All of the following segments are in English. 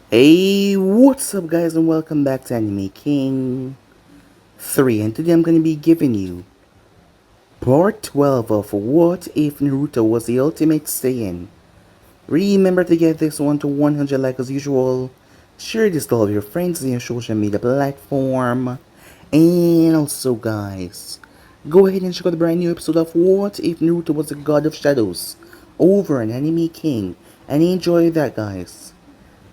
Hey, what's up guys and welcome back to Anime King 3, and today I'm going to be giving you part 12 of What If Naruto Was the Ultimate Saiyan. Remember to get this one to 100 likes as usual, share this to all of your friends on your social media platform, and also guys, go ahead and check out the brand new episode of What If Naruto Was the God of Shadows over on Anime King, and enjoy that guys.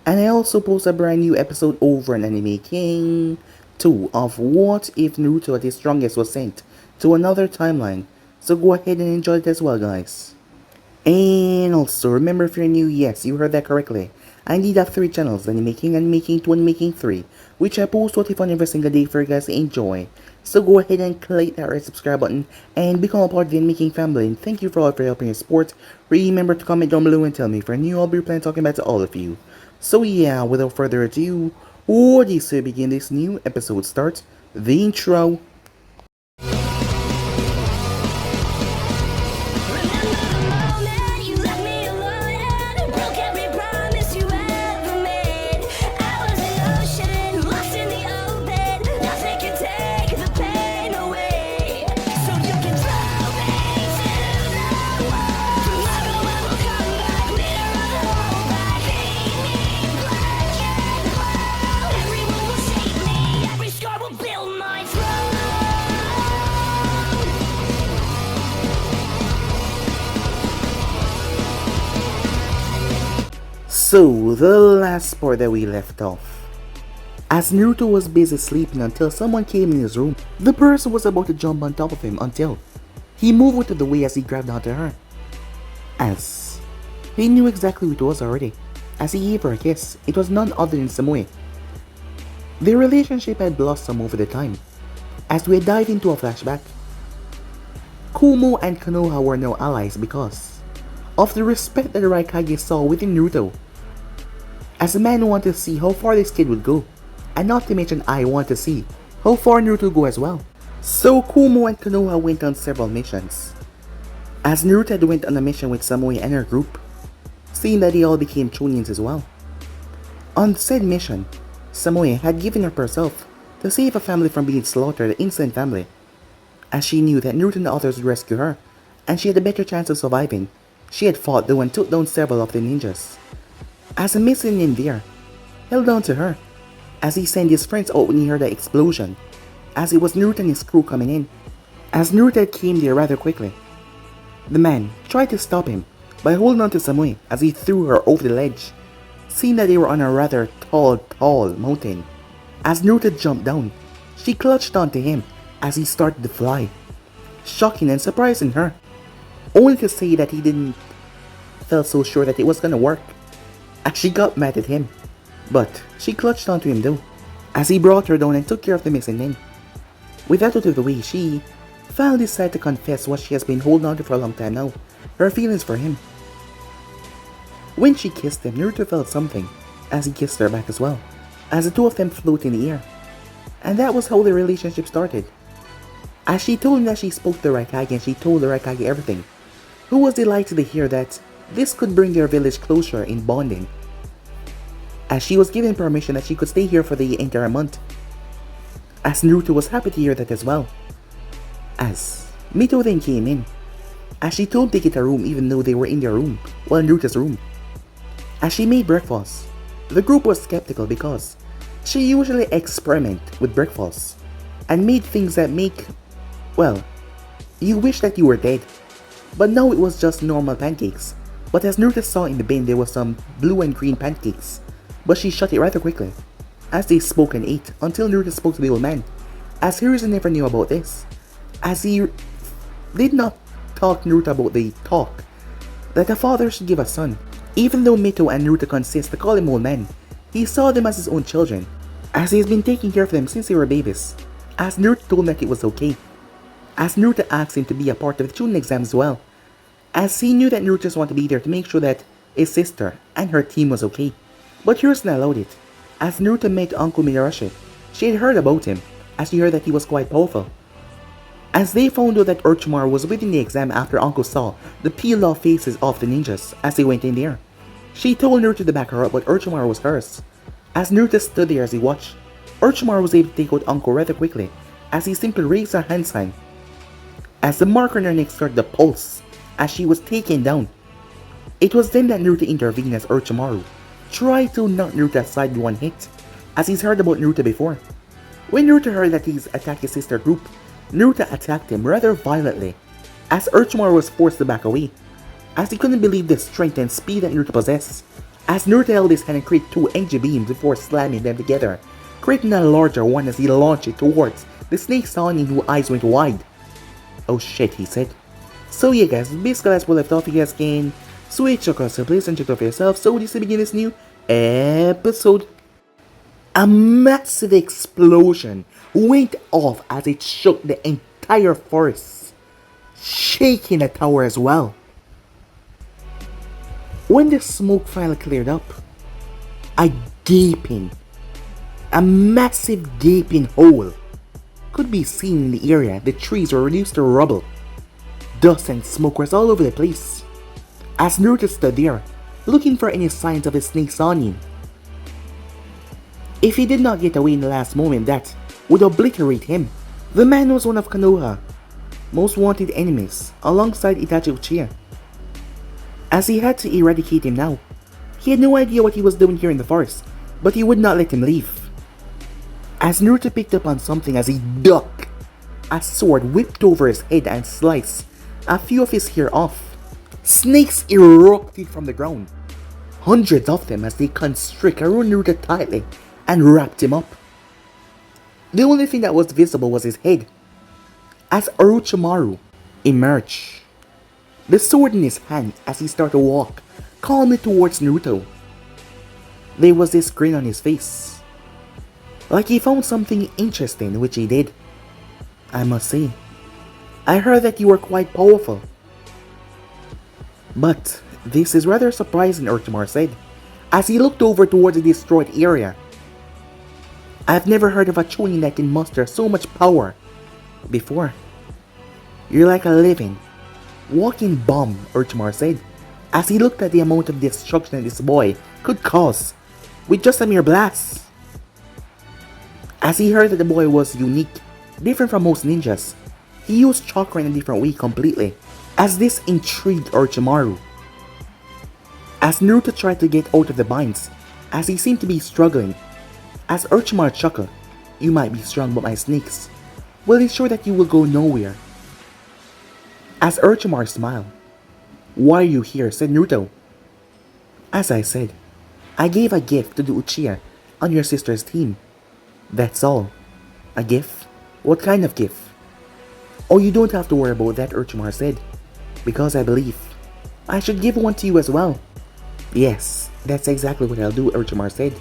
And I also post a brand new episode over on Anime King 2 of What If Naruto at his strongest was sent to another timeline. So go ahead and enjoy it as well guys. And also remember, if you're new, yes, you heard that correctly. I indeed have 3 channels, Anime King, Anime King 2, Anime King 3, which I post what if on every single day for you guys to enjoy. So go ahead and click that red subscribe button and become a part of the Anime King family, and thank you for all for helping your support. Remember to comment down below and tell me if you're new. I'll be planning talking back to all of you. So yeah, without further ado, what do you say begin this new episode? Start the intro. So, the last part that we left off. As Naruto was busy sleeping until someone came in his room, the person was about to jump on top of him until he moved out of the way as he grabbed onto her. As he knew exactly who it was already, as he gave her a kiss, it was none other than Samui. Their relationship had blossomed over the time. As we dive into a flashback, Kumo and Konoha were now allies because of the respect that the Raikage saw within Naruto. As a man wanted to see how far this kid would go, and not to mention I want to see how far Naruto would go as well. So Kumo and Konoha went on several missions. As Naruto had went on a mission with Samui and her group, seeing that they all became Chunins as well. On said mission, Samui had given up herself to save a family from being slaughtered, the Instant family, as she knew that Naruto and the others would rescue her, and she had a better chance of surviving. She had fought though and took down several of the ninjas. As a missing in there held on to her, as he sent his friends out when he heard the explosion, as it was Naruto and his crew coming in. As Naruto came there rather quickly, the man tried to stop him by holding on to Samui as he threw her over the ledge, seeing that they were on a rather tall mountain. As Naruto jumped down, she clutched onto him as he started to fly, shocking and surprising her, only to say that he didn't felt so sure that it was gonna work, as she got mad at him. But she clutched onto him though, as he brought her down and took care of the missing men. With that out of the way, she finally decided to confess what she has been holding on to for a long time now, her feelings for him. When she kissed him, Naruto felt something, as he kissed her back as well, as the two of them float in the air. And that was how their relationship started. As she told him that she spoke to the Raikage and she told the Raikage everything, who was delighted to hear that this could bring their village closer in bonding, as she was given permission that she could stay here for the entire month. As Naruto was happy to hear that as well. As Mito then came in, as she told them to get a room even though they were in their room, well, in Naruto's room. As she made breakfast, the group was skeptical because she usually experimented with breakfast and made things that make, well, you wish that you were dead. But now it was just normal pancakes. But as Naruto saw in the bin, there was some blue and green pancakes, but she shut it rather quickly, as they spoke and ate until Naruto spoke to the old man, as Hiruzen never knew about this, as he did not talk Naruto about the talk that a father should give a son. Even though Mito and Naruto consist to call him old man, he saw them as his own children, as he has been taking care of them since they were babies. As Naruto told him that it was okay, as Naruto asked him to be a part of the Chunin exam as well, as he knew that Naruto just wanted to be there to make sure that his sister and her team was okay. But Hiruzen allowed it, as Naruto met Uncle Midarashi. She had heard about him, as she heard that he was quite powerful. As they found out that Orochimaru was within the exam after Uncle saw the peeled off faces of the ninjas as they went in there. She told Naruto to back her up, but Orochimaru was hers. As Naruto stood there as he watched, Orochimaru was able to take out Uncle rather quickly, as he simply raised her hand sign. As the mark on her neck started to pulse, as she was taken down. It was then that Naruto intervened as Orochimaru tried to knock Naruto aside with one hit, as he's heard about Naruto before. When Naruto heard that he's attacked his sister group, Naruto attacked him rather violently, as Orochimaru was forced to back away, as he couldn't believe the strength and speed that Naruto possessed. As Naruto held his hand and created two energy beams before slamming them together, creating a larger one as he launched it towards the snake Saiyan whose eyes went wide. "Oh shit," he said. So yeah guys, basically that's what I left off. You guys can switch across the place and check it out for yourself. So this is the beginning of this new episode. A massive explosion went off as it shook the entire forest, shaking the tower as well. When the smoke finally cleared up, a massive gaping hole could be seen in the area. The trees were reduced to rubble. Dust and smoke was all over the place. As Naruto stood there, looking for any signs of his snake Saiyan. If he did not get away in the last moment, that would obliterate him. The man was one of Konoha's most wanted enemies, alongside Itachi Uchiha. As he had to eradicate him now, he had no idea what he was doing here in the forest, but he would not let him leave. As Naruto picked up on something as he ducked, a sword whipped over his head and sliced a few of his hair off. Snakes erupted from the ground, hundreds of them as they constrict around Naruto tightly and wrapped him up. The only thing that was visible was his head. As Orochimaru emerged, the sword in his hand as he started to walk calmly towards Naruto. There was this grin on his face, like he found something interesting, which he did. "I must say, I heard that you were quite powerful. But this is rather surprising," Orochimaru said, as he looked over towards the destroyed area. "I've never heard of a Chunin that can muster so much power before. You're like a living, walking bomb," Orochimaru said, as he looked at the amount of destruction that this boy could cause with just a mere blast. As he heard that the boy was unique, different from most ninjas, he used chakra in a different way completely, as this intrigued Orochimaru. As Naruto tried to get out of the binds, as he seemed to be struggling, as Orochimaru chuckled, "You might be strong, but my snakes will ensure that you will go nowhere." As Orochimaru smiled, "Why are you here?" said Naruto. "As I said, I gave a gift to the Uchiha on your sister's team. That's all." "A gift? What kind of gift?" "Oh, you don't have to worry about that," Orochimaru said, "because I believe I should give one to you as well." "Yes, that's exactly what I'll do," Orochimaru said.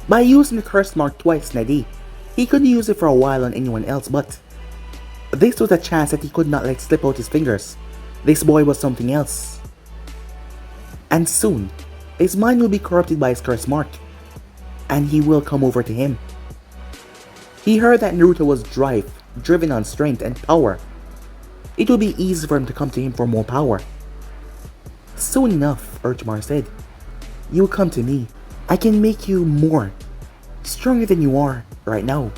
By using the curse mark twice in a day, he couldn't use it for a while on anyone else, but this was a chance that he could not let slip out his fingers. This boy was something else. And soon, his mind will be corrupted by his curse mark, and he will come over to him. He heard that Naruto was driven on strength and power. It will be easy for him to come to him for more power. "Soon enough," Orochimaru said, "you will come to me. I can make you more stronger than you are right now.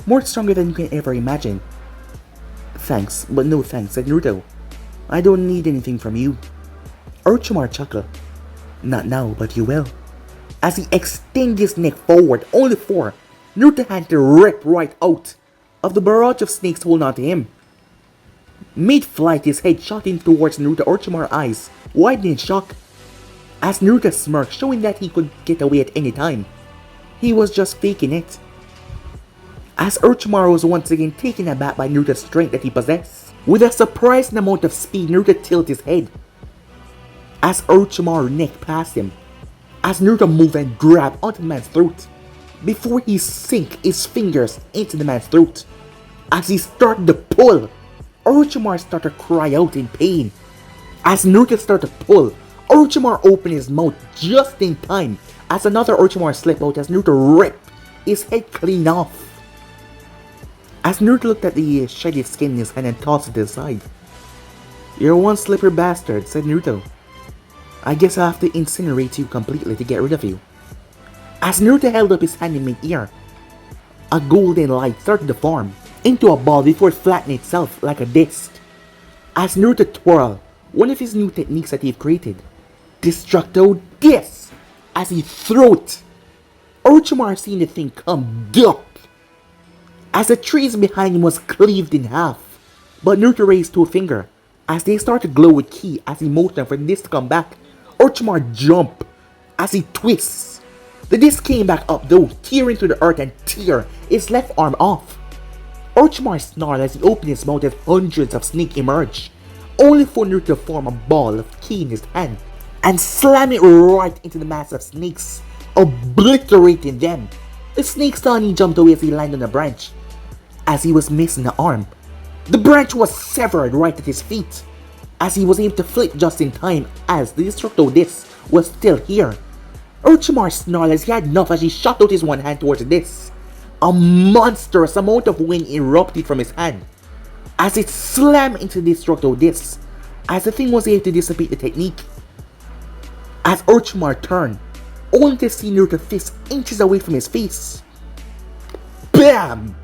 More stronger than you can ever imagine." "Thanks, but no thanks," said Naruto. "I don't need anything from you." Orochimaru chuckled. "Not now, but you will." As he extended his neck forward, only for Naruto had to rip right out of the barrage of snakes holding on to him. Mid-flight, his head shot in towards Naruto. Orochimaru's eyes widened in shock, as Naruto smirked, showing that he could get away at any time. He was just faking it. As Orochimaru was once again taken aback by Naruto's strength that he possessed. With a surprising amount of speed, Naruto tilted his head as Orochimaru neck past him, as Naruto moved and grabbed onto the man's throat before he sank his fingers into the man's throat. As he started to pull, Orochimaru started to cry out in pain. As Naruto started to pull, Orochimaru opened his mouth just in time as another Orochimaru slipped out as Naruto ripped his head clean off. As Naruto looked at the shredded skin in his hand and tossed it to the side. "You're one slippery bastard," said Naruto. "I guess I'll have to incinerate you completely to get rid of you." As Naruto held up his hand in mid-air, a golden light started to form into a ball before flattening itself like a disc. As Naruto twirled one of his new techniques that he created, Destructo Disc, as he threw it, Orochimaru seen the thing come duck as the trees behind him was cleaved in half. But Naruto raised two fingers as they started to glow with ki as he motioned for the disc to come back. Orochimaru jumped as he twists. The disc came back up though, tearing through the earth and tear its left arm off. Orochimaru snarled as he opened his mouth as hundreds of snakes emerged, only for Naruto to form a ball of ki in his hand and slam it right into the mass of snakes, obliterating them. The snake suddenly jumped away as he landed on a branch. As he was missing an arm, the branch was severed right at his feet, as he was able to flip just in time as the Destructo Disc was still here. Orochimaru snarled as he had enough as he shot out his one hand towards the disc. A monstrous amount of wind erupted from his hand as it slammed into the Destructo Disc, as the thing was able to dissipate the technique. As Orochimaru turned, only to see Naruto's fist inches away from his face. BAM!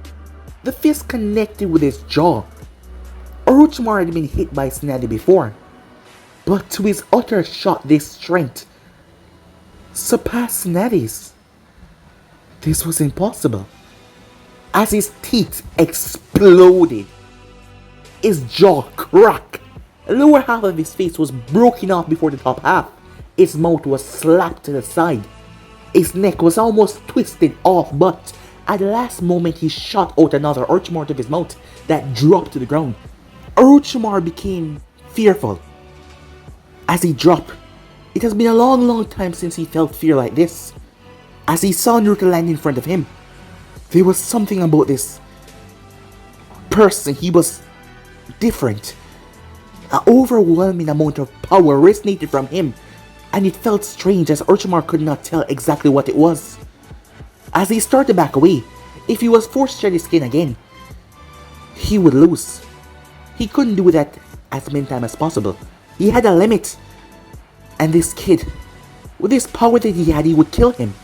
The fist connected with his jaw. Orochimaru had been hit by Tsunade before, but to his utter shock this strength surpassed Tsunade's. This was impossible. As his teeth exploded, his jaw cracked. The lower half of his face was broken off before the top half. His mouth was slapped to the side. His neck was almost twisted off, but at the last moment he shot out another Orochimaru out of his mouth that dropped to the ground. Orochimaru became fearful as he dropped. It has been a long time since he felt fear like this. As he saw Naruto land in front of him, there was something about this person. He was different. An overwhelming amount of power resonated from him, and it felt strange as Orochimaru could not tell exactly what it was. As he started to back away, if he was forced to shed his skin again, he would lose. He couldn't do that as many times as possible. He had a limit. And this kid, with this power that he had, he would kill him.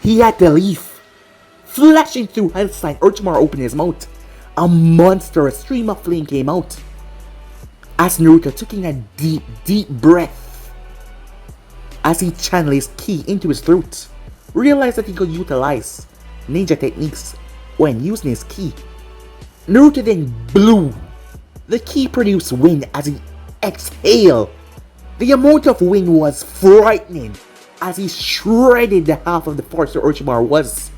He had to leave. Flashing through hellside, Orochimaru opened his mouth. A monstrous stream of flame came out. As Naruto took in a deep breath, as he channeled his ki into his throat, realized that he could utilize ninja techniques when using his ki. Naruto then blew. The ki produced wind as he exhaled. The amount of wind was frightening as he shredded the half of the force that Orochimaru was.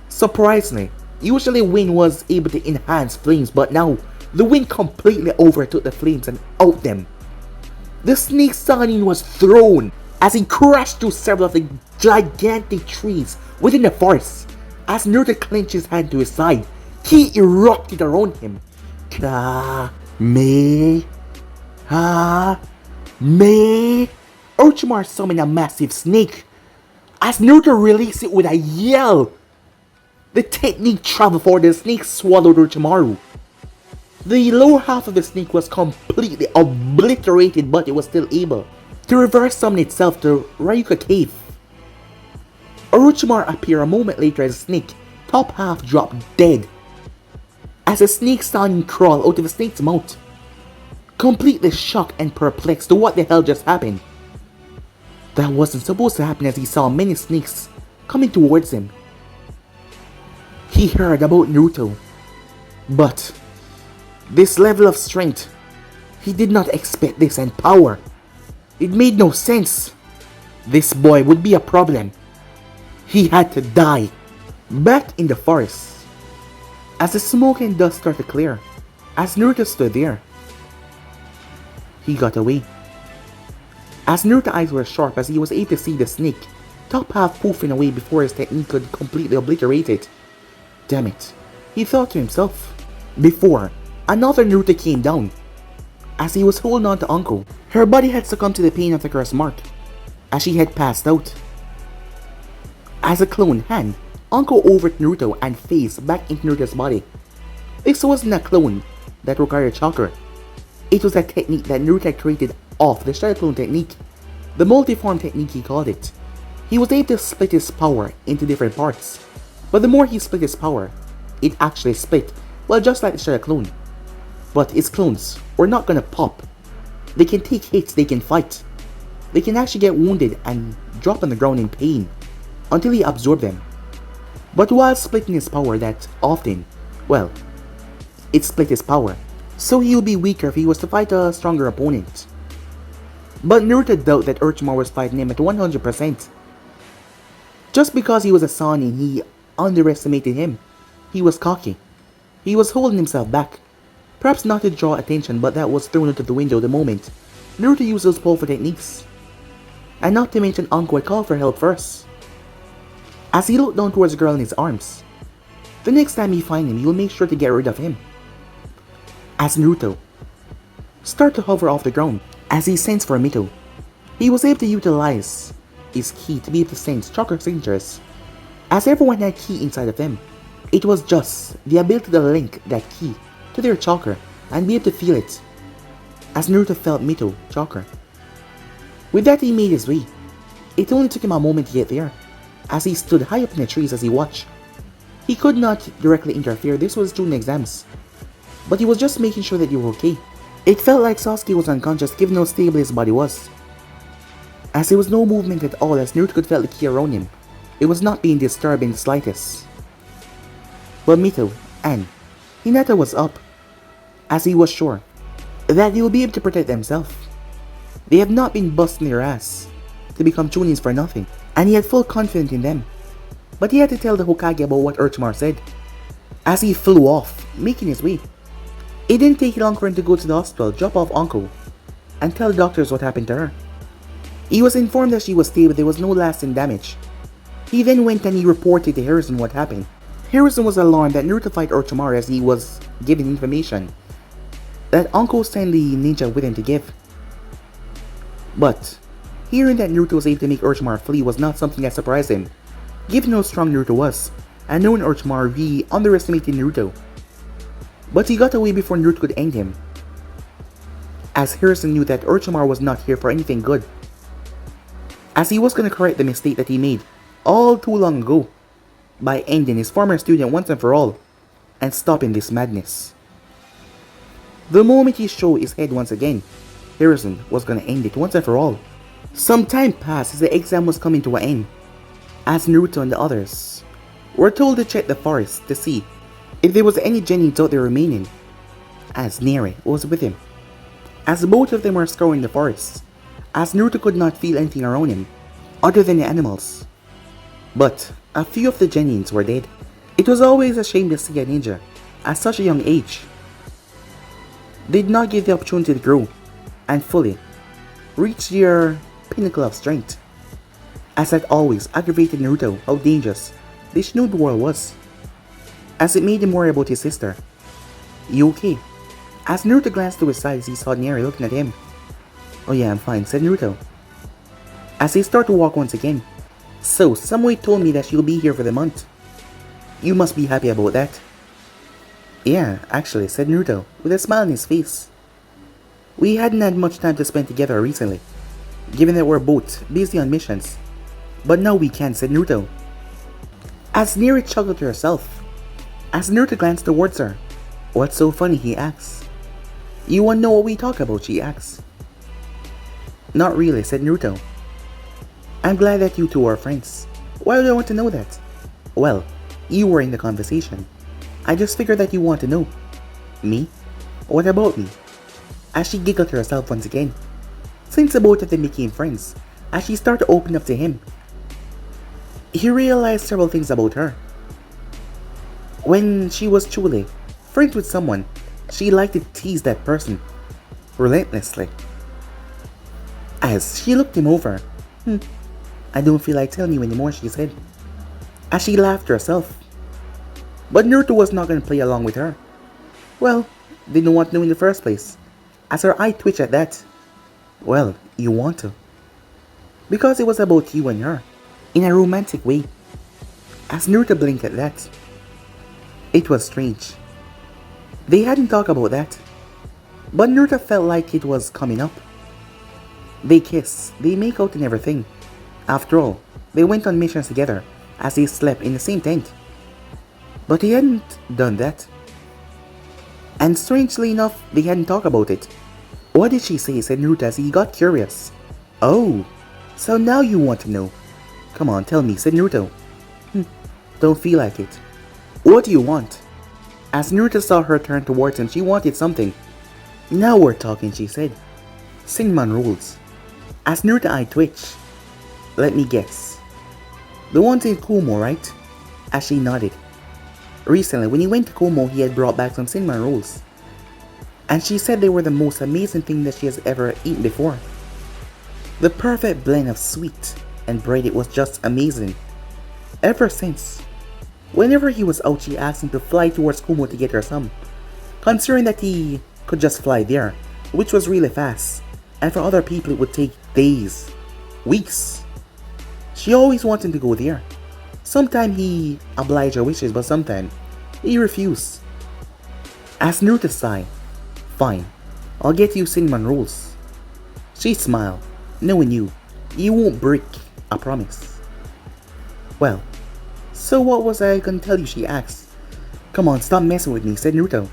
Surprisingly, usually wind was able to enhance flames, but now the wind completely overtook the flames and out them. The snake Saiyan was thrown as he crashed through several of the gigantic trees within the forest. As Naruto clenched his hand to his side, ki erupted around him. Me. Orochimaru summoned a massive snake. As Naruto released it with a yell, the technique traveled forward and the snake swallowed Orochimaru. The lower half of the snake was completely obliterated, but it was still able to reverse summon itself to Ryuka Cave. Orochimaru appeared a moment later as a snake, top half dropped dead. As the snake Saiyan crawled out of the snake's mouth, completely shocked and perplexed to what the hell just happened. That wasn't supposed to happen as he saw many snakes coming towards him. He heard about Naruto, but this level of strength, he did not expect this, and power. It made no sense. This boy would be a problem. He had to die. Back in the forest, as the smoke and dust started to clear, as Naruto stood there, he got away. As Naruto's eyes were sharp as he was able to see the snake, top half poofing away before his technique could completely obliterate it. Damn it, he thought to himself. Before, another Naruto came down. As he was holding on to Anko, her body had succumbed to the pain of the curse mark, as she had passed out. As a clone hand, Anko overtook Naruto and phased back into Naruto's body. This wasn't a clone that required chakra. It was a technique that Naruto had created off the Shadow Clone technique, the multi-form technique he called it. He was able to split his power into different parts. But the more he split his power, it actually split, well, just like the Shadow clone. But his clones were not gonna pop. They can take hits, they can fight. They can actually get wounded and drop on the ground in pain until he absorbed them. But while splitting his power that often, well, it split his power, so he would be weaker if he was to fight a stronger opponent. But Naruto doubted that Orochimaru was fighting him at 100%. Just because he was a Saiyan, he underestimated him. He was cocky. He was holding himself back. Perhaps not to draw attention, but that was thrown out of the window the moment Naruto used those powerful techniques. And not to mention Anko had called for help first. As he looked down towards the girl in his arms, the next time he finds him, he will make sure to get rid of him. As Naruto started to hover off the ground, as he sensed for Mito, he was able to utilize his ki to be able to sense chakra signatures. As everyone had ki inside of them, it was just the ability to link that ki to their chakra and be able to feel it. As Naruto felt Mito chakra. With that, he made his way. It only took him a moment to get there, as he stood high up in the trees as he watched. He could not directly interfere, this was Chunin exams, but he was just making sure that you were okay. It felt like Sasuke was unconscious given how stable his body was, as there was no movement at all, as Naruto could feel the ki around him. It was not being disturbed in the slightest. But Mito and Hinata was up, as he was sure that they would be able to protect themselves. They have not been busting their ass to become Chunins for nothing, and he had full confidence in them. But he had to tell the Hokage about what Orochimaru said, as he flew off, making his way. It didn't take long for him to go to the hospital, drop off Anko, and tell the doctors what happened to her. He was informed that she was stable, there was no lasting damage. He then went and he reported to Harrison what happened. Harrison was alarmed that Naruto fight Orochimaru, as he was given information that Anko sent the ninja with him to give. But hearing that Naruto was able to make Orochimaru flee was not something that surprised him, given how strong Naruto was, and knowing Orochimaru, he underestimated Naruto. But he got away before Naruto could end him, as Harrison knew that Orochimaru was not here for anything good, as he was going to correct the mistake that he made all too long ago by ending his former student once and for all and stopping this madness. The moment he showed his head once again, Harrison was going to end it once and for all. Some time passed as the exam was coming to an end, as Naruto and the others were told to check the forest to see if there was any Genins out there remaining, as Nere was with him. As both of them were scouring the forest, as Naruto could not feel anything around him other than the animals. But a few of the Genins were dead. It was always a shame to see a ninja at such a young age did not get the opportunity to grow and fully reach their pinnacle of strength, as that always aggravated Naruto how dangerous this Shinobi world was, as it made him worry about his sister. "You okay?" As Naruto glanced to his side as he saw Neri looking at him. "Oh yeah, I'm fine," said Naruto, as they start to walk once again. "So, Samui told me that you'll be here for the month. You must be happy about that." "Yeah, actually," said Naruto, with a smile on his face. "We hadn't had much time to spend together recently, given that we're both busy on missions. But now we can," said Naruto, as Neri chuckled to herself. As Naruto glanced towards her. "What's so funny?" he asks. "You wanna know what we talk about?" she asks. "Not really," said Naruto. "I'm glad that you two are friends. Why do I want to know that?" "Well, you were in the conversation. I just figured that you want to know." "Me? What about me?" As she giggled to herself once again, since the both of them became friends, as she started to open up to him. He realized several things about her. When she was truly friends with someone, she liked to tease that person relentlessly. As she looked him over, "I don't feel like telling you anymore," she said, as she laughed to herself. But Naruto was not going to play along with her. Well, didn't want to know in the first place, as her eye twitched at that. "Well, you want to. Because it was about you and her, in a romantic way." As Naruto blinked at that. It was strange. They hadn't talked about that, but Naruto felt like it was coming up. They kiss, they make out and everything. After all, they went on missions together as they slept in the same tent. But he hadn't done that. And strangely enough, they hadn't talked about it. What did she say? Said Naruto as he got curious. Oh, so now you want to know. Come on, tell me, said Naruto. Don't feel like it. What do you want? As Naruto saw her turn towards him, she wanted something. Now we're talking, she said. Singman rules. As Naruto's eye twitched. Let me guess. The ones in Kumo, right? As she nodded. Recently, when he went to Kumo, he had brought back some Singman rolls. And she said they were the most amazing thing that she has ever eaten before. The perfect blend of sweet and bright, it was just amazing. Ever since, whenever he was out, she asked him to fly towards Kumo to get her some. Considering that he could just fly there, which was really fast. And for other people it would take days, weeks. She always wanted to go there. Sometimes he obliged her wishes, but sometimes he refused. As Naruto sighed, fine, I'll get you Singman rules. She smiled, knowing you won't break, I promise. Well, so what was I gonna tell you, she asked. Come on, stop messing with me, said Naruto.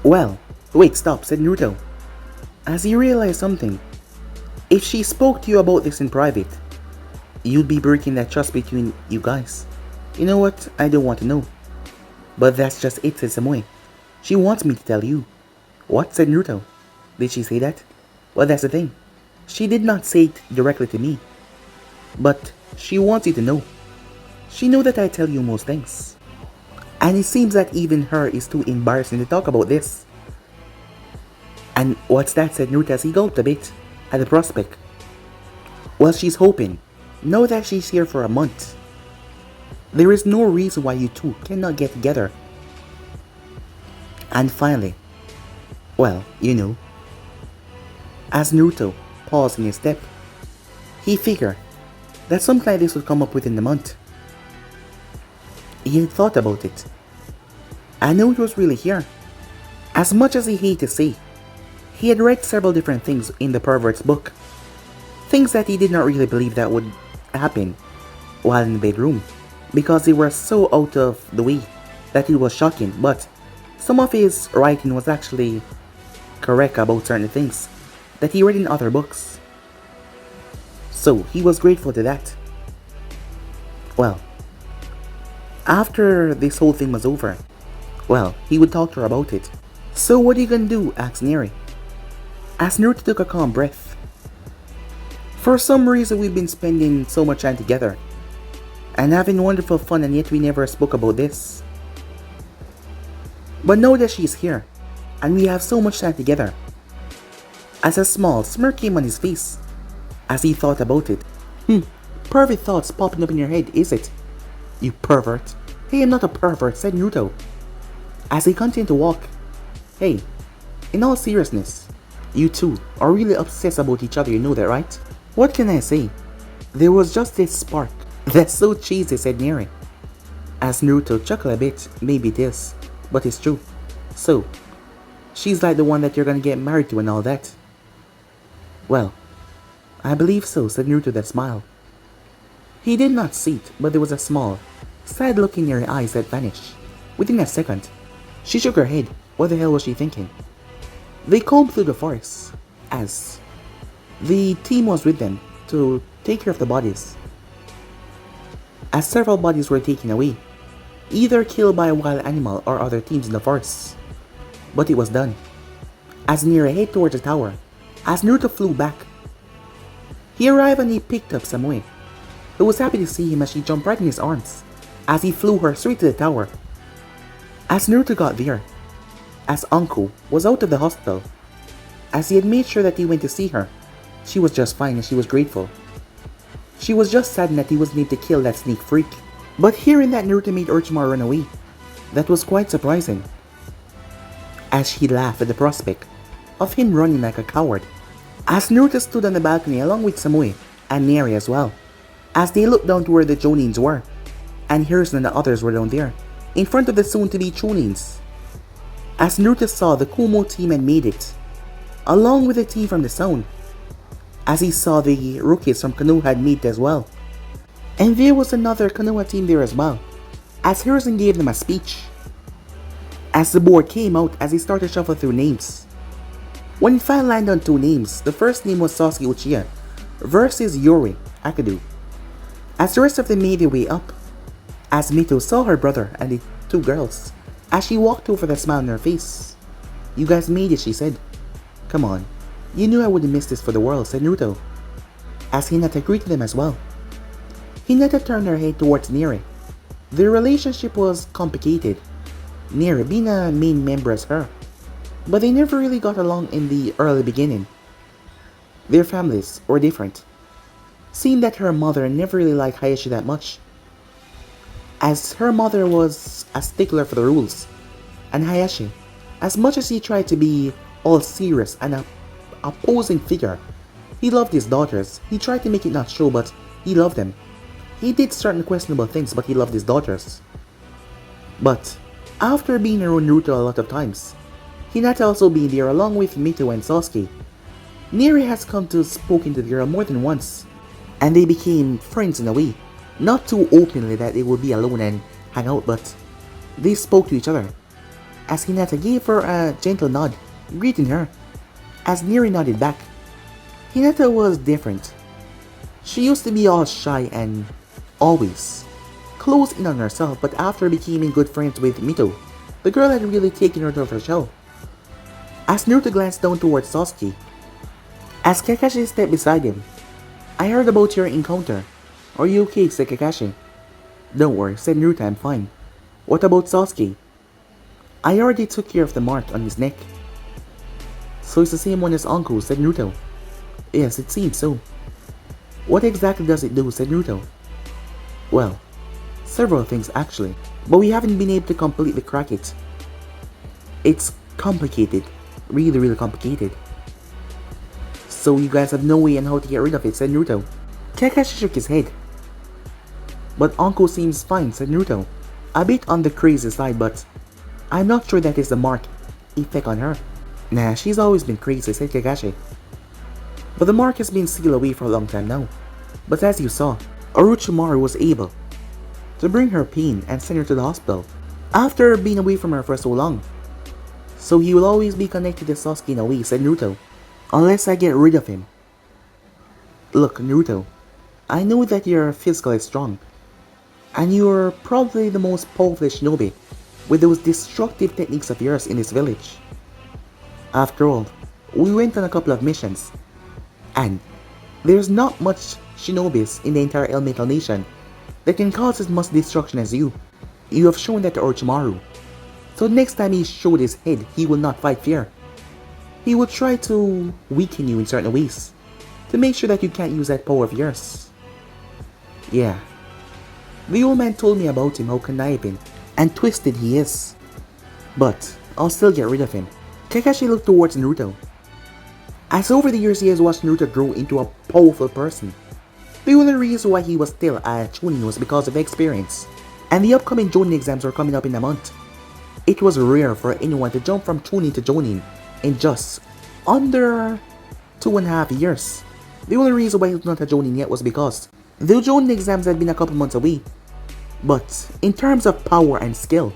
Well, wait, stop, said Naruto. As he realized something. If she spoke to you about this in private, you'd be breaking that trust between you guys. You know what? I don't want to know. But that's just it, said Samui. She wants me to tell you. What? Said Naruto. Did she say that? Well, that's the thing. She did not say it directly to me. But she wants you to know. She knows that I tell you most things. And it seems that even her is too embarrassing to talk about this. And what's that? Said Naruto as he gulped a bit at the prospect. Well, she's hoping. Know that she's here for a month. There is no reason why you two cannot get together. And finally, well, you know. As Naruto paused in his step, he figured that something like this would come up within the month. He had thought about it. I know it was really here. As much as he hated to say, he had read several different things in the pervert's book. Things that he did not really believe that would happen while in the bedroom, because they were so out of the way that it was shocking, but some of his writing was actually correct about certain things that he read in other books. So he was grateful to that. Well, after this whole thing was over, well, he would talk to her about it. So what are you gonna do? Asked Neri. As Naruto took a calm breath. For some reason we've been spending so much time together and having wonderful fun, and yet we never spoke about this. But know that she's here and we have so much time together. As a small smirk came on his face as he thought about it. Pervert thoughts popping up in your head, is it? You pervert. Hey, I'm not a pervert, said Naruto. As he continued to walk. Hey, in all seriousness, you two are really obsessed about each other, you know that, right? What can I say? There was just this spark. That's so cheesy, said Neri. As Naruto chuckled a bit. Maybe it is, but it's true. So, she's like the one that you're gonna get married to and all that. Well, I believe so, said Naruto with a smile. He did not see it, but there was a small, sad look in her eyes that vanished. Within a second, she shook her head. What the hell was she thinking? They combed through the forest as the team was with them to take care of the bodies. As several bodies were taken away, either killed by a wild animal or other teams in the forest. But it was done. As Neri headed towards the tower, as Naruto flew back, he arrived and he picked up Samui, who was happy to see him as she jumped right in his arms as he flew her straight to the tower. As Naruto got there, as Uncle was out of the hospital, as he had made sure that he went to see her, she was just fine and she was grateful. She was just saddened that he wasn't able to kill that sneak freak. But hearing that Naruto made Orochimaru run away, that was quite surprising. As she laughed at the prospect of him running like a coward. As Naruto stood on the balcony along with Samui and Neri as well, as they looked down to where the Chunins were, and Hiruzen and the others were down there, in front of the soon-to-be Chunins. As Naruto saw the Kumo team had made it, along with the team from the zone, as he saw the rookies from Konoha had made it as well. And there was another Konoha team there as well, as Hiruzen gave them a speech. As the board came out as he started to shuffle through names. When it finally landed on two names, the first name was Sasuke Uchiha versus Yuri Akadu. As the rest of them made their way up, as Mito saw her brother and the two girls, as she walked over with a smile on her face. "You guys made it," she said. "Come on, you knew I wouldn't miss this for the world," said Naruto, as Hinata greeted them as well. Hinata turned her head towards Neri. Their relationship was complicated, Neri being a main member as her, but they never really got along in the early beginning. Their families were different, seeing that her mother never really liked Hayashi that much, as her mother was a stickler for the rules, and Hayashi, as much as he tried to be all serious and a opposing figure, he loved his daughters. He tried to make it not show, but he loved them. He did certain questionable things, but he loved his daughters. But after being around Naruto a lot of times, Hinata also being there along with Mito and Sasuke, Neri has come to spoken to the girl more than once, and they became friends in a way. Not too openly that they would be alone and hang out, but they spoke to each other. As Hinata gave her a gentle nod, greeting her, as Neri nodded back. Hinata was different. She used to be all shy and always closed in on herself, but after becoming good friends with Mito, the girl had really taken her out of her shell. As Naruto glanced down towards Sasuke, as Kakashi stepped beside him, "I heard about your encounter. Are you okay?" said Kakashi. "Don't worry," said Naruto, "I'm fine." "What about Sasuke?" "I already took care of the mark on his neck." "So it's the same one as Uncle," said Naruto. "Yes, it seems so." "What exactly does it do?" said Naruto. "Well, several things actually, but we haven't been able to completely crack it. It's complicated, really complicated." "So you guys have no way on how to get rid of it," said Naruto. Kakashi shook his head. "But Anko seems fine," said Naruto. "A bit on the crazy side, but I'm not sure that is the mark effect on her." "Nah, she's always been crazy," said Kakashi. "But the mark has been sealed away for a long time now. But as you saw, Orochimaru was able to bring her pain and send her to the hospital after being away from her for so long. So he will always be connected to Sasuke in a way," said Naruto. "Unless I get rid of him." "Look, Naruto, I know that you're physically strong, and you're probably the most powerful shinobi with those destructive techniques of yours in this village. After all, we went on a couple of missions, and there's not much shinobis in the entire Elemental Nation that can cause as much destruction as you. You have shown that to Orochimaru. So next time he showed his head, he will not fight fair. He will try to weaken you in certain ways, to make sure that you can't use that power of yours." "Yeah. The old man told me about him, how conniving and twisted he is. But I'll still get rid of him." Kakashi looked towards Naruto. As over the years he has watched Naruto grow into a powerful person. The only reason why he was still a Chunin was because of experience, and the upcoming Jonin exams were coming up in a month. It was rare for anyone to jump from Chunin to Jonin in just under 2.5 years. The only reason why he was not a Jonin yet was because the Jonin exams had been a couple months away. But in terms of power and skill,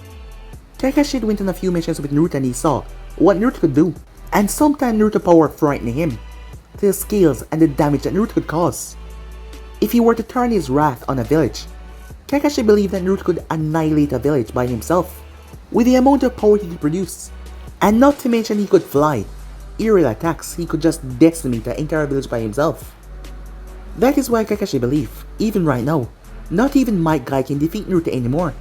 Kakashi went on a few missions with Naruto and he saw what Naruto could do. And sometimes Naruto power frightened him to the scales and the damage that Naruto could cause. If he were to turn his wrath on a village, Kakashi believed that Naruto could annihilate a village by himself with the amount of power he could produce. And not to mention he could fly. Aerial attacks, he could just decimate the entire village by himself. That is why Kakashi believed, even right now, not even Might Guy can defeat Naruto anymore.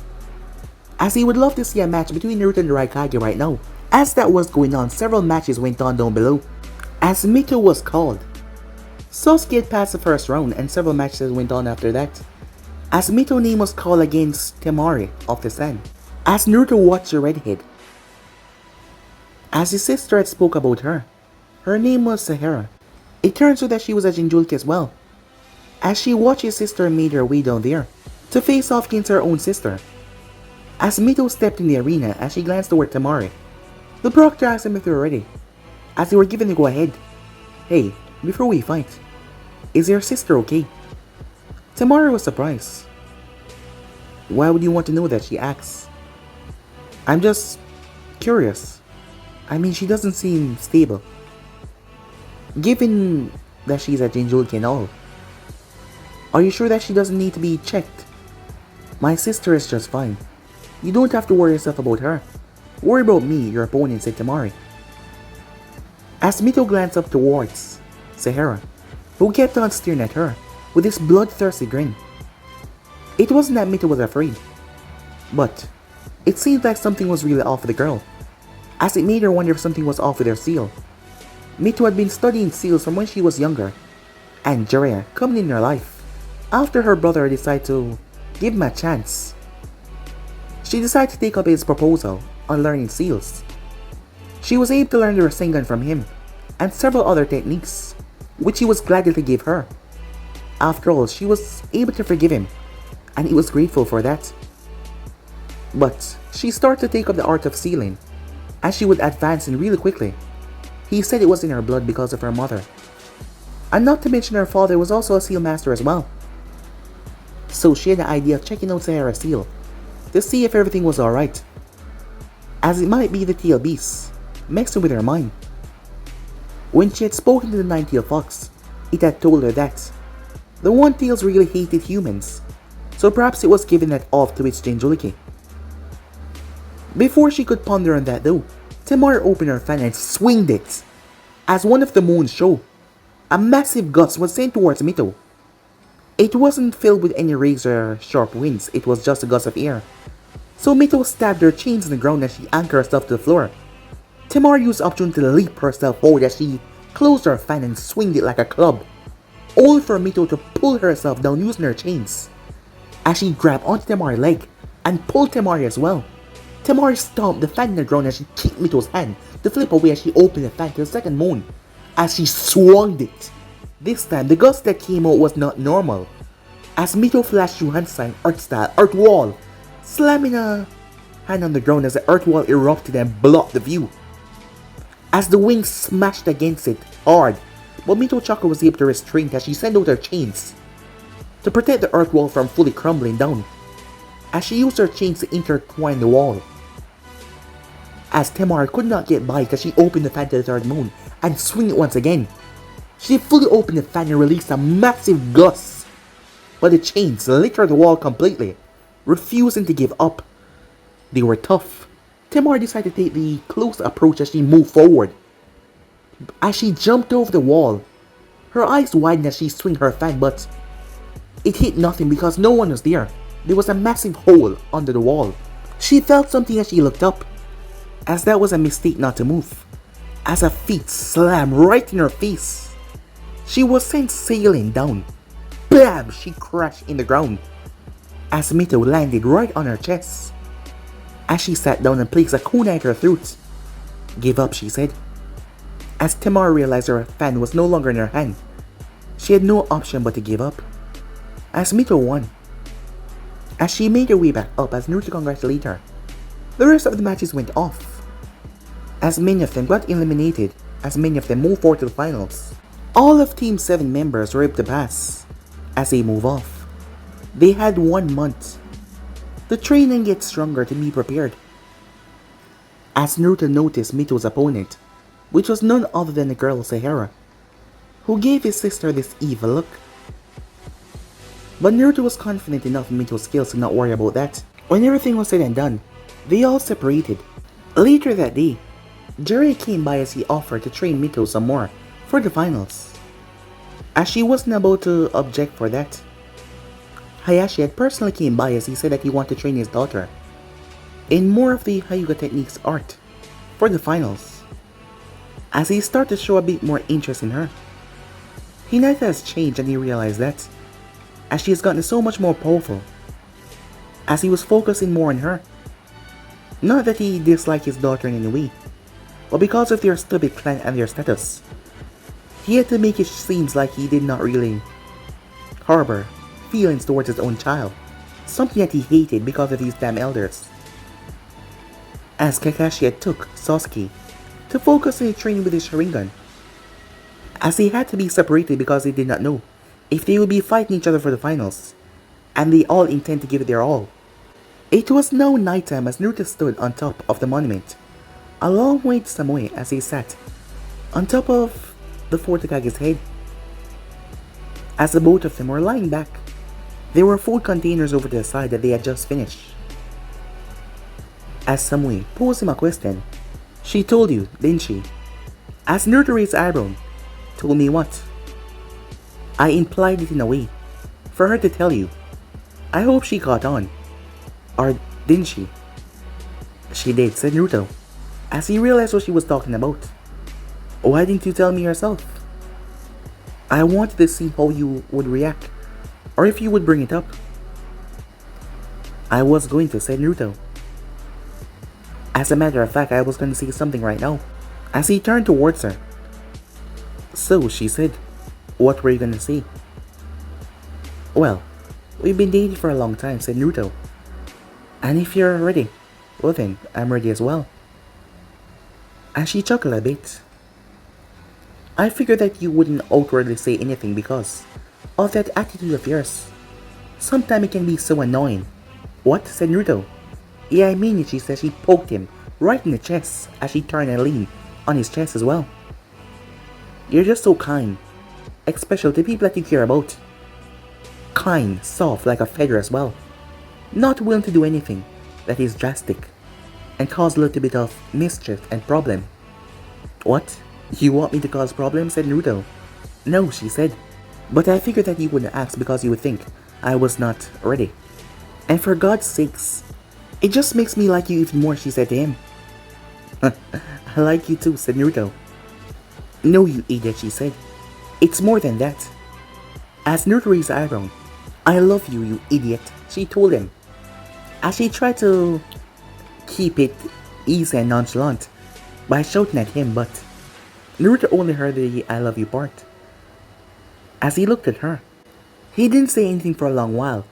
As he would love to see a match between Naruto and the Hokage right now. As that was going on, several matches went on down below. As Mito was called, Sasuke had passed the first round and several matches went on after that. As Mito's name was called against Temari of the Sun. As Naruto watched the redhead. As his sister had spoke about her. Her name was Sahara. It turns out that she was a Jinchuriki as well. As she watched his sister made her way down there to face off against her own sister. As Mito stepped in the arena as she glanced toward Temari, the proctor asked him if they were ready. As they were given the go ahead. "Hey, before we fight, is your sister okay?" Tamara was surprised. Why would you want to know that, she asks. I'm just curious. I mean, she doesn't seem stable. Given that she's a Jinjulki and all. Are you sure that she doesn't need to be checked? My sister is just fine. You don't have to worry yourself about her. Worry about me, your opponent, said Tamari. As Mito glanced up towards Sahara, who kept on staring at her with his bloodthirsty grin. It wasn't that Mito was afraid, but it seemed like something was really off with the girl, as it made her wonder if something was off with her seal. Mito had been studying seals from when she was younger, and Jiraiya coming in her life after her brother decided to give him a chance. She decided to take up his proposal on learning seals. She was able to learn the Rasengan from him and several other techniques, which he was glad to give her. After all, she was able to forgive him, and he was grateful for that. But she started to take up the art of sealing, as she would advance in really quickly. He said it was in her blood because of her mother. And not to mention her father was also a seal master as well. So she had the idea of checking out Sahara's seal, to see if everything was alright, as it might be the tail beast, mixed with her mind. When she had spoken to the nine-tailed fox, it had told her that the one-tails really hated humans, so perhaps it was giving that off to its Jinjuliki. Before she could ponder on that though, Tamara opened her fan and swinged it. As one of the moons show, a massive gust was sent towards Mito. It wasn't filled with any razor-sharp winds, it was just a gust of air. So Mito stabbed her chains in the ground as she anchored herself to the floor. Tamara used the opportunity to leap herself forward as she closed her fan and swinged it like a club, only for Mito to pull herself down using her chains. As she grabbed onto Tamara's leg and pulled Tamara as well, Tamara stomped the fan in the ground as she kicked Mito's hand to flip away as she opened the fan to the second moon, as she swung it. This time, the gust that came out was not normal, as Mito flashed through hand sign Earth style Earth Wall, slamming a hand on the ground as the Earth Wall erupted and blocked the view. As the wings smashed against it hard, but Mito Chakra was able to restrain it as she sent out her chains to protect the Earth Wall from fully crumbling down, as she used her chains to intertwine the wall. As Tamara could not get by because she opened the fan to the third moon and swung it once again. She fully opened the fan and released a massive gust, but the chains littered the wall completely, refusing to give up. They were tough. Tamara decided to take the close approach as she moved forward. As she jumped over the wall, her eyes widened as she swung her fan, but it hit nothing because no one was there. There was a massive hole under the wall. She felt something as she looked up, as that was a mistake not to move, as her feet slammed right in her face. She was sent sailing down. Bam! She crashed in the ground, as Mito landed right on her chest. As she sat down and placed a kunai at her throat. Give up, she said. As Tamara realized her fan was no longer in her hand, she had no option but to give up. As Mito won. As she made her way back up as Naruto congratulated her, the rest of the matches went off, as many of them got eliminated, as many of them moved forward to the finals. All of Team 7 members were able to pass. As they move off, they had 1 month to train and get stronger to be prepared. As Naruto noticed Mito's opponent, which was none other than the girl Sahara, who gave his sister this evil look. But Naruto was confident enough in Mito's skills to not worry about that. When everything was said and done, they all separated. Later that day, Jiraiya came by as he offered to train Mito some more for the finals, as she wasn't about to object for that. Hayashi had personally came by as he said that he wanted to train his daughter in more of the Hyuga techniques art for the finals, as he started to show a bit more interest in her. Hinata has changed and he realized that, as she has gotten so much more powerful, as he was focusing more on her. Not that he disliked his daughter in any way, but because of their stupid clan and their status, he had to make it seem like he did not really harbor feelings towards his own child, something that he hated because of these damn elders. As Kakashi had took Sasuke to focus on training with his Sharingan, as he had to be separated because he did not know if they will be fighting each other for the finals, and they all intend to give it their all. It was now nighttime as Naruto stood on top of the monument, along with Samui as he sat on top of the fourth Hokage's head. As the both of them were lying back, there were food containers over to the side that they had just finished. As Samui posed him a question, "She told you, didn't she?" As Naruto raised eyebrow, "Told me what?" "I implied it in a way for her to tell you. I hope she caught on. Or didn't she?" "She did," said Naruto, as he realized what she was talking about. "Why didn't you tell me yourself?" "I wanted to see how you would react, or if you would bring it up." "I was going to," said Naruto. "As a matter of fact, I was going to say something right now." As he turned towards her. "So," she said, "what were you going to say?" "Well, we've been dating for a long time," said Naruto. "And if you're ready, well then, I'm ready as well." And she chuckled a bit. "I figured that you wouldn't outwardly say anything because of that attitude of yours. Sometimes it can be so annoying." "What?" said Naruto. "Yeah, I mean it," she said. She poked him right in the chest as she turned and leaned on his chest as well. "You're just so kind, especially to people that you care about. Kind, soft like a feather as well. Not willing to do anything that is drastic and cause a little bit of mischief and problem." "What? You want me to cause problems?" said Naruto. "No," she said. "But I figured that you wouldn't ask because you would think I was not ready. And for God's sakes, it just makes me like you even more," she said to him. "I like you too," said Naruto. "No, you idiot," she said. "It's more than that." As Naruto raised her eyebrow, "I love you, you idiot," she told him. As she tried to keep it easy and nonchalant by shouting at him, but Naruto only heard the "I love you" part. As he looked at her, he didn't say anything for a long while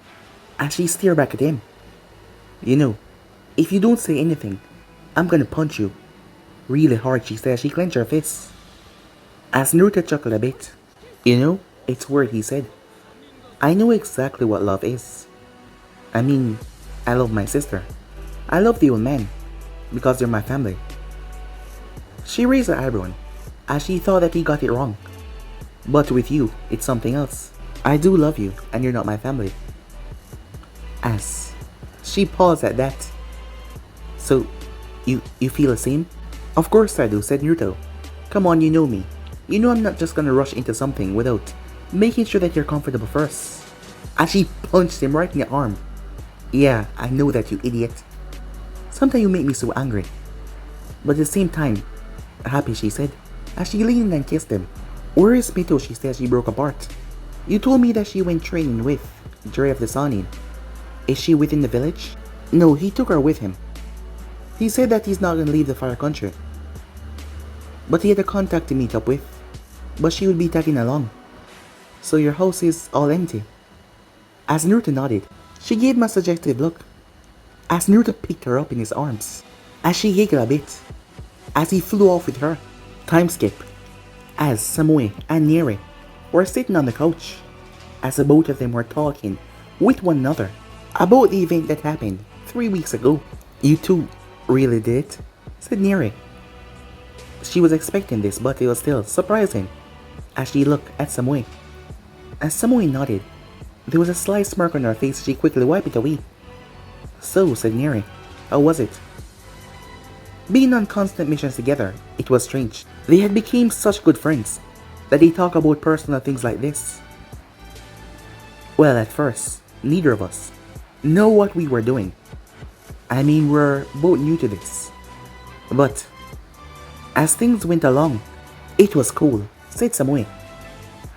as she stared back at him. "You know, if you don't say anything, I'm gonna punch you really hard," she said. She clenched her fists. As Naruto chuckled a bit. "You know, it's weird," he said. "I know exactly what love is. I mean, I love my sister. I love the old man because they're my family." She raised her eyebrow as she thought that he got it wrong. "But with you, it's something else. I do love you, and you're not my family." As she paused at that. "So, you feel the same?" "Of course I do," said Naruto. "Come on, you know me. You know I'm not just gonna rush into something without making sure that you're comfortable first." And she punched him right in the arm. "Yeah, I know that, you idiot. Sometimes you make me so angry. But at the same time, happy," she said, as she leaned and kissed him. "Where is Mito?" she said as she broke apart. "You told me that she went training with Jiraiya of the Sanin. Is she within the village?" "No, he took her with him. He said that he's not gonna leave the Fire Country. But he had a contact to meet up with. But she would be tagging along. So your house is all empty." As Naruto nodded, she gave him a suggestive look. As Naruto picked her up in his arms, as she giggled a bit, as he flew off with her. Time skip. As Samui and Neri were sitting on the couch, as the both of them were talking with one another about the event that happened 3 weeks ago. "You two really did it?" said Neri. She was expecting this, but it was still surprising as she looked at Samui. As Samui nodded, there was a slight smirk on her face as she quickly wiped it away. "So," said Neri, "how was it?" Being on constant missions together, it was strange. They had become such good friends that they talk about personal things like this. "Well, at first, neither of us know what we were doing. I mean, we're both new to this. But as things went along, it was cool," said Samui,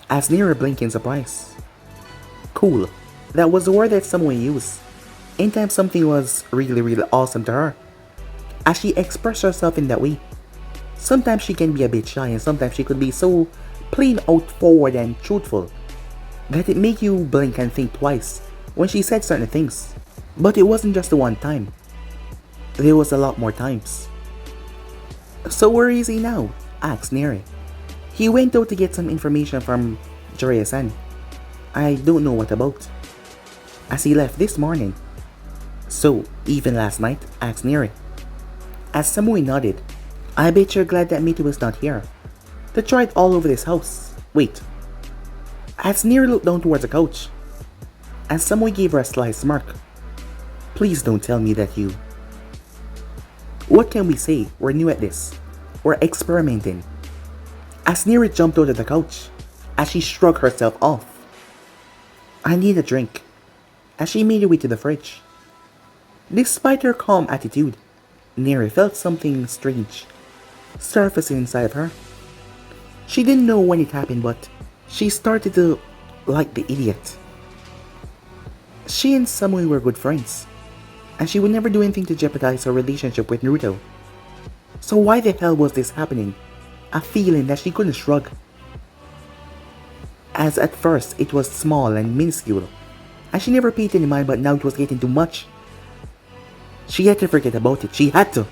as Neri blinked in surprise. Cool. That was the word that Samui used anytime something was really awesome to her, as she expressed herself in that way. Sometimes she can be a bit shy, and sometimes she could be so plain out forward and truthful that it make you blink and think twice when she said certain things. But it wasn't just the one time. There was a lot more times. "So where is he now?" asked Neri. "He went out to get some information from Jiraiya-san. I don't know what about. As he left this morning. So, even last night? Asked Neri. As Samui nodded. I bet you're glad that Mito is not here. To try it all over this house. Wait. As Neri looked down towards the couch. As Samui gave her a sly smirk. Please don't tell me that you... What can we say? We're new at this. We're experimenting. As Neri jumped out of the couch. As she shrugged herself off. I need a drink. As she made her way to the fridge. Despite her calm attitude, Neri felt something strange surfacing inside of her. She didn't know when it happened, but she started to like the idiot. She and Samui were good friends, and she would never do anything to jeopardize her relationship with Naruto. So why the hell was this happening? A feeling that she couldn't shrug. As at first it was small and minuscule, and she never paid any mind, but now it was getting too much. She had to forget about it, she had to.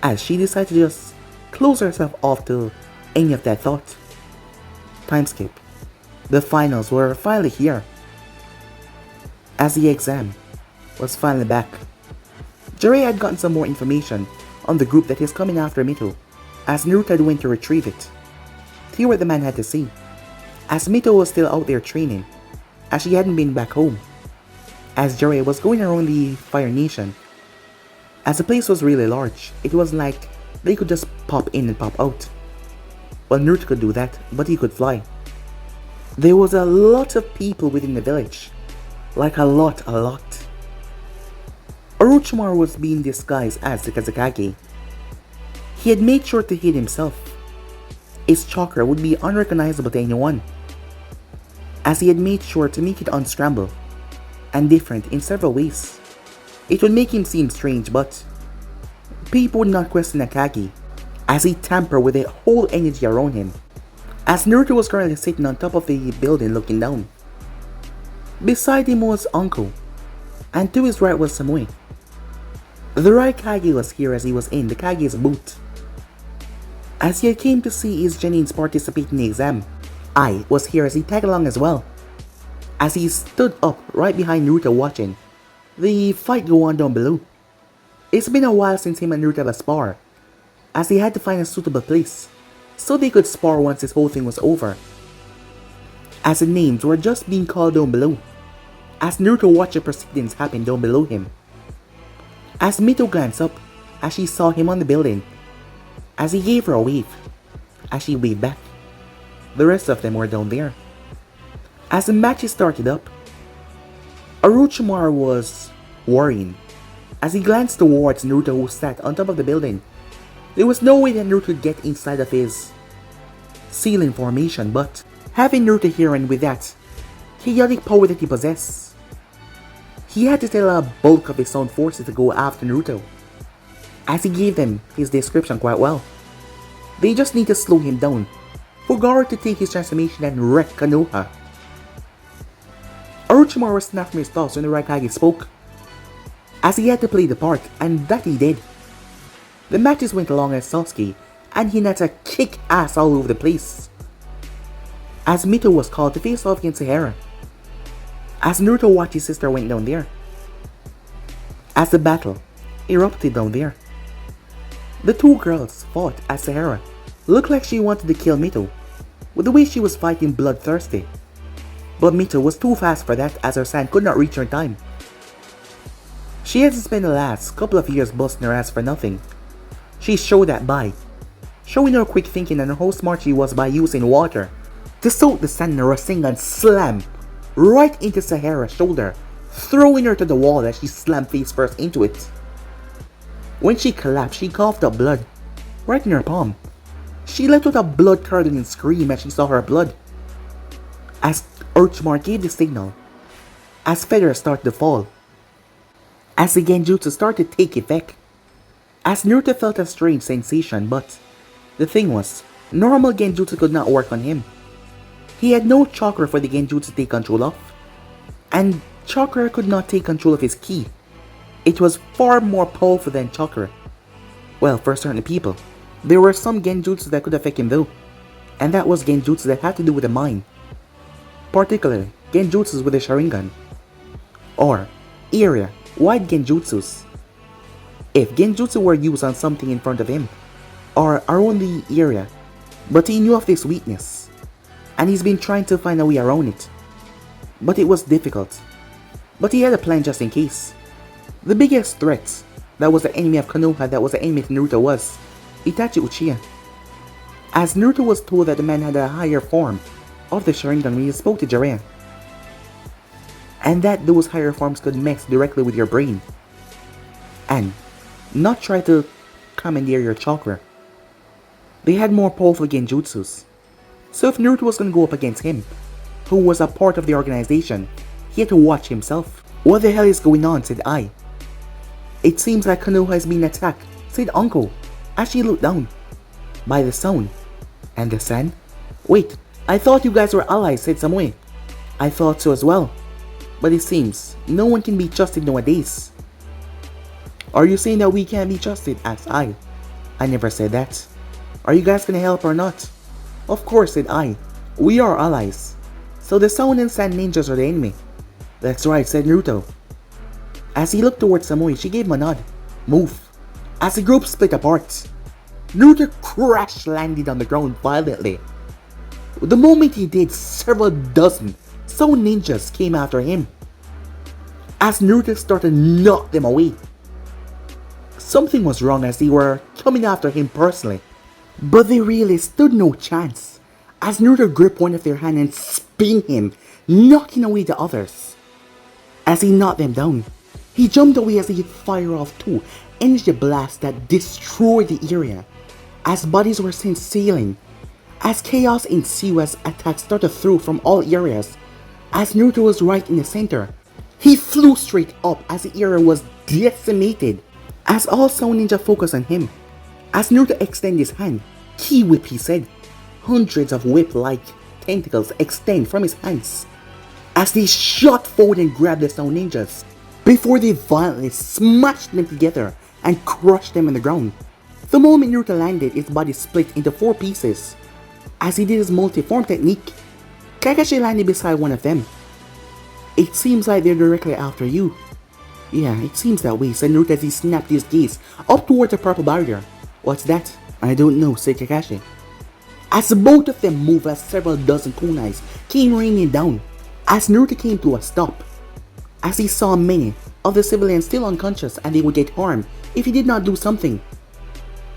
As she decided to just close herself off to any of that thought. Time skip. The finals were finally here. As the exam was finally back. Jiraiya had gotten some more information on the group that is coming after Mito, as Naruto had went to retrieve it. To hear what the man had to say, as Mito was still out there training, as she hadn't been back home, as Jiraiya was going around the Fire Nation. As the place was really large, it was like they could just pop in and pop out. Well, Naruto could do that, but he could fly. There was a lot of people within the village. Like a lot. Orochimaru was being disguised as the Kazekage. He had made sure to hide himself. His chakra would be unrecognizable to anyone, as he had made sure to make it unscramble and different in several ways. It would make him seem strange, but people would not question Akagi, as he tampered with the whole energy around him. As Naruto was currently sitting on top of the building looking down. Beside him was Uncle, and to his right was Samui. The Raikage was here as he was in the Kage's boot. As he came to see his Genins participate in the exam, I was here as he tagged along as well. As he stood up right behind Naruto watching the fight go on down below. It's been a while since him and Naruto have a spar, as they had to find a suitable place so they could spar once this whole thing was over. As the names were just being called down below, as Naruto watched the proceedings happen down below him. As Mito glanced up, as she saw him on the building, as he gave her a wave, as she waved back. The rest of them were down there. As the matches started up, Orochimaru was worrying. As he glanced towards Naruto, who sat on top of the building. There was no way that Naruto could get inside of his ceiling formation, but having Naruto here and with that chaotic power that he possessed, he had to tell a bulk of his own forces to go after Naruto, as he gave them his description quite well. They just need to slow him down for Gaara to take his transformation and wreck Konoha. Orochimaru snapped from his thoughts when the Raikage spoke, as he had to play the part, and that he did. The matches went along as Sasuke and Hinata kick ass all over the place, as Mito was called to face off against Sahara, as Naruto watched his sister went down there, as the battle erupted down there. The two girls fought as Sahara looked like she wanted to kill Mito with the way she was fighting bloodthirsty, but Mito was too fast for that, as her Saiyan could not reach her in time. She had to spend the last couple of years busting her ass for nothing. She showed that by showing her quick thinking and how smart she was by using water to soak the sand in her Rasengan slam right into Sahara's shoulder, throwing her to the wall as she slammed face first into it. When she collapsed, she coughed up blood right in her palm. She let out a blood-curdling scream as she saw her blood. As Orochimaru gave the signal, as feathers started to fall, as the genjutsu started to take effect, as Naruto felt a strange sensation, but the thing was, normal genjutsu could not work on him. He had no chakra for the genjutsu to take control of, and chakra could not take control of his ki. It was far more powerful than chakra. Well, for certain people, there were some genjutsu that could affect him though, and that was genjutsu that had to do with the mind. particularly genjutsus with the Sharingan, or area-wide genjutsus. If genjutsu were used on something in front of him, or around the area, but he knew of this weakness, and he's been trying to find a way around it. But it was difficult. But he had a plan just in case. The biggest threat that was the enemy of Konoha, that was the enemy of Naruto, was Itachi Uchiha. As Naruto was told that the man had a higher form of the Sharingan when he spoke to Jiraiya, and that those higher forms could mess directly with your brain and not try to commandeer your chakra. They had more powerful genjutsus. So if Naruto was going to go up against him, who was a part of the organization, he had to watch himself. What the hell is going on, said I. It seems like Konoha is being attacked, said Uncle, as she looked down. By the sound. And the sand? Wait, I thought you guys were allies, said Samui. I thought so as well. But it seems no one can be trusted nowadays. Are you saying that we can't be trusted? Asked I. I never said that. Are you guys gonna help or not? Of course, said I. We are allies. So the sound and sand ninjas are the enemy. That's right, said Naruto. As he looked towards Samui, she gave him a nod. Move. As the group split apart, Naruto crash landed on the ground violently. The moment he did, several dozen sound ninjas came after him. As Naruto started to knock them away. Something was wrong as they were coming after him personally. But they really stood no chance, as Naruto gripped one of their hands and spin him, knocking away the others. As he knocked them down, he jumped away as he fired off two energy blasts that destroyed the area, as bodies were sent sailing, as chaos ensued as attacks started through from all areas. As Naruto was right in the center, he flew straight up as the area was decimated, as all Sound Ninja focused on him. As Naruto extended his hand, Ki Whip, he said. Hundreds of whip-like tentacles extend from his hands as they shot forward and grabbed the Sound Ninjas before they violently smashed them together and crushed them on the ground. The moment Naruto landed, his body split into 4 pieces. As he did his multi-form technique, Kakashi landed beside one of them. It seems like they're directly after you. Yeah, it seems that way, said Naruto as he snapped his gaze up towards the purple barrier. What's that? I don't know, said Kakashi. As both of them moved, as several dozen kunais came raining down, as Naruto came to a stop, as he saw many of the civilians still unconscious and they would get harmed if he did not do something.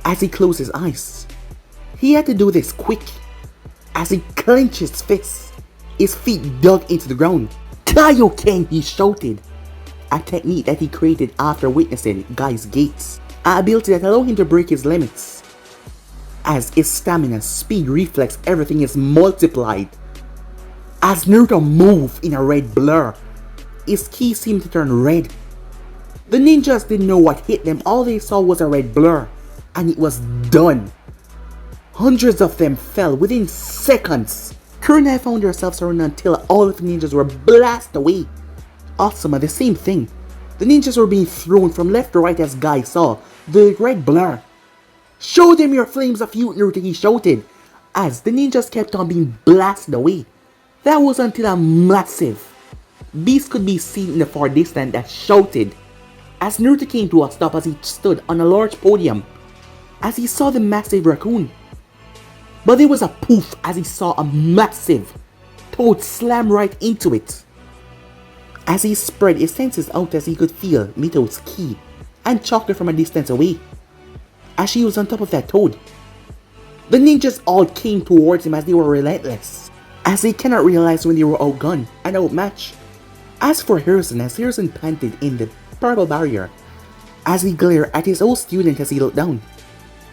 As he closed his eyes, he had to do this quick. As he clenched his fists, his feet dug into the ground. Kaioken, he shouted, a technique that he created after witnessing Guy's Gates, an ability that allowed him to break his limits. As his stamina, speed, reflex, everything is multiplied. As Naruto moved in a red blur, his ki seemed to turn red. The ninjas didn't know what hit them, all they saw was a red blur, and it was done. Hundreds of them fell within seconds. Kurunai found herself surrounded until all of the ninjas were blasted away. Asuma, the same thing. The ninjas were being thrown from left to right as Guy saw the red blur. Show them your flames of youth, Naruto, he shouted, as the ninjas kept on being blasted away. That was until a massive beast could be seen in the far distance that shouted, as Naruto came to a stop as he stood on a large podium, as he saw the massive raccoon. But there was a poof as he saw a massive toad slam right into it. As he spread his senses out as he could feel Mito's ki and chocolate from a distance away, as she was on top of that toad. The ninjas all came towards him as they were relentless, as they cannot realize when they were outgunned and outmatched. As for Harrison, as Harrison panted in the purple barrier, as he glared at his old student as he looked down,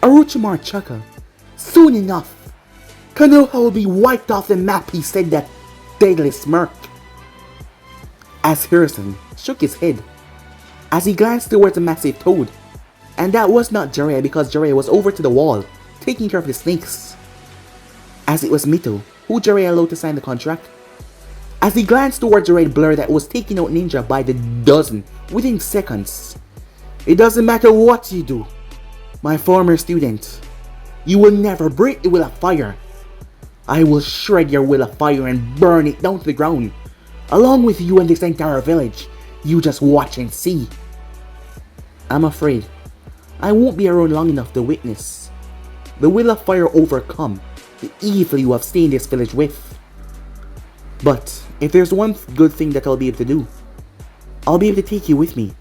Orochimaru chuckled. Soon enough, Konoha will be wiped off the map, he said, that deadly smirk. As Harrison shook his head, as he glanced towards the massive toad, and that was not Jiraiya because Jiraiya was over to the wall, taking care of the snakes. As it was Mito, who Jiraiya allowed to sign the contract. As he glanced towards the red blur that was taking out ninja by the dozen within seconds. It doesn't matter what you do, my former student. You will never break the will of fire. I will shred your will of fire and burn it down to the ground. Along with you and this entire village. You just watch and see. I'm afraid I won't be around long enough to witness the will of fire overcome the evil you have stained this village with. But if there's one good thing that I'll be able to do, I'll be able to take you with me.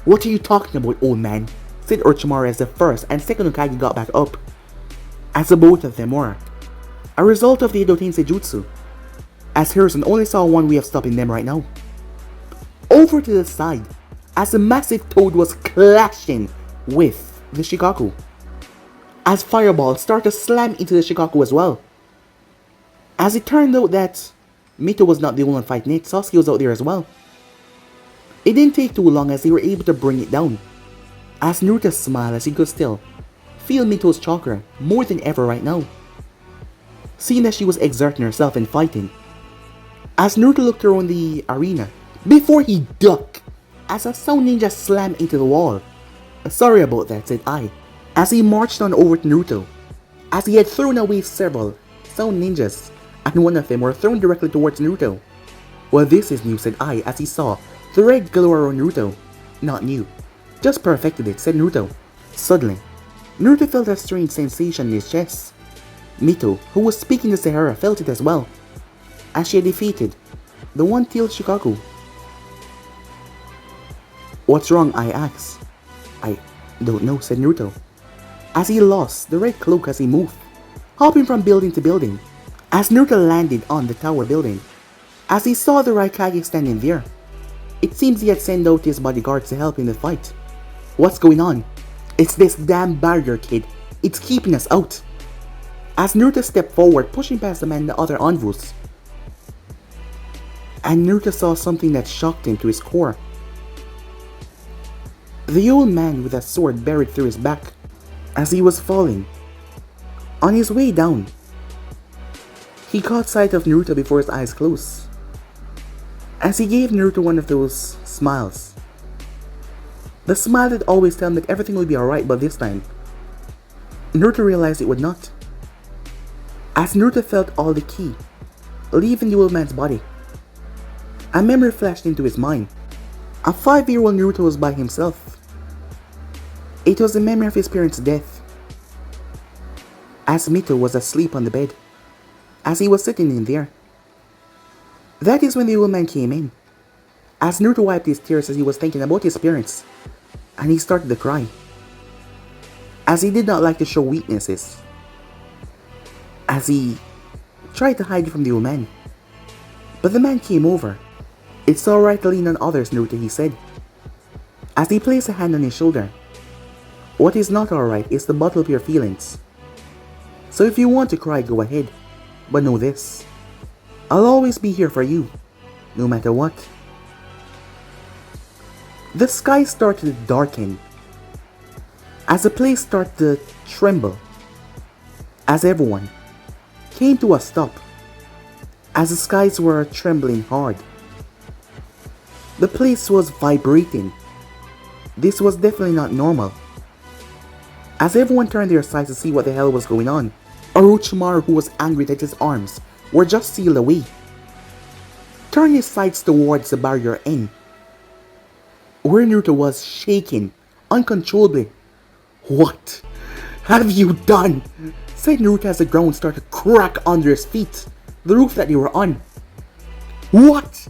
What are you talking about, old man? Said Orochimaru as the first and second Hokage got back up. As the both of them were a result of the Edo Tensei Jutsu, as Harrison only saw one way of stopping them right now. Over to the side, as the massive toad was clashing with the Shikaku, as fireballs started to slam into the Shikaku as well. As it turned out that Mito was not the only one fighting it, Sasuke was out there as well. It didn't take too long as they were able to bring it down, as Naruto smiled as he could still feel Mito's chakra more than ever right now, seeing that she was exerting herself and fighting. As Naruto looked around the arena before he ducked as a sound ninja slammed into the wall. Sorry about that, said I, as he marched on over to Naruto, as he had thrown away several sound ninjas, and one of them were thrown directly towards Naruto. Well, this is new, said I, as he saw the red glow around Naruto. Not new, just perfected it, said Naruto. Suddenly, Naruto felt a strange sensation in his chest. Mito, who was speaking to Sahara, felt it as well, as she had defeated the one-tailed Shikaku. What's wrong? I asked. I don't know, said Naruto, as he lost the red cloak as he moved, hopping from building to building, as Naruto landed on the tower building. As he saw the Raikage standing there, it seems he had sent out his bodyguards to help in the fight. What's going on? It's this damn barrier, kid. It's keeping us out. As Naruto stepped forward, pushing past the man and the other envoys, and Naruto saw something that shocked him to his core. The old man with a sword buried through his back, as he was falling. On his way down, he caught sight of Naruto before his eyes closed, as he gave Naruto one of those smiles. The smile that always told him that everything would be alright, but this time, Naruto realized it would not. As Naruto felt all the ki leaving the old man's body, a memory flashed into his mind. A 5-year-old Naruto was by himself. It was the memory of his parents' death, as Mito was asleep on the bed, as he was sitting in there. That is when the old man came in, as Naruto wiped his tears as he was thinking about his parents, and he started to cry, as he did not like to show weaknesses, as he tried to hide from the old man. But the man came over. It's alright to lean on others, Naruto, he said, as he placed a hand on his shoulder. What is not alright is to bottle up your feelings. So if you want to cry, go ahead. But know this, I'll always be here for you, no matter what. The sky started to darken, as the place started to tremble, as everyone came to a stop, as the skies were trembling hard. The place was vibrating. This was definitely not normal. As everyone turned their sights to see what the hell was going on, Orochimaru, who was angry that his arms were just sealed away, turned his sights towards the barrier end, where Naruto was shaking uncontrollably. What have you done? Said Naruto as the ground started to crack under his feet, the roof that they were on. What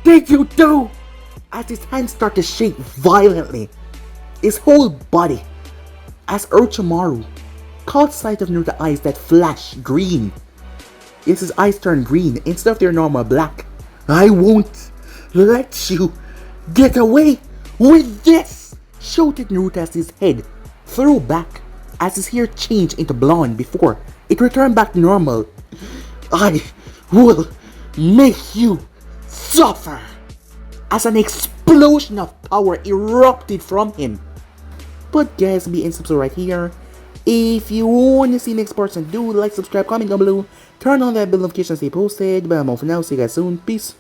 did you do? As his hands started to shake violently, his whole body, as Orochimaru caught sight of Naruto's eyes that flashed green. Yes, his eyes turned green instead of their normal black. I won't let you get away with this! Shouted Naruto as his head threw back, as his hair changed into blonde before it returned back to normal. I will make you suffer! As an explosion of power erupted from him. But guys, be in subscribe right here. If you want to see next person, do like, subscribe, comment down below, turn on that bell notification, stay posted. But I'm off for now, see you guys soon, peace.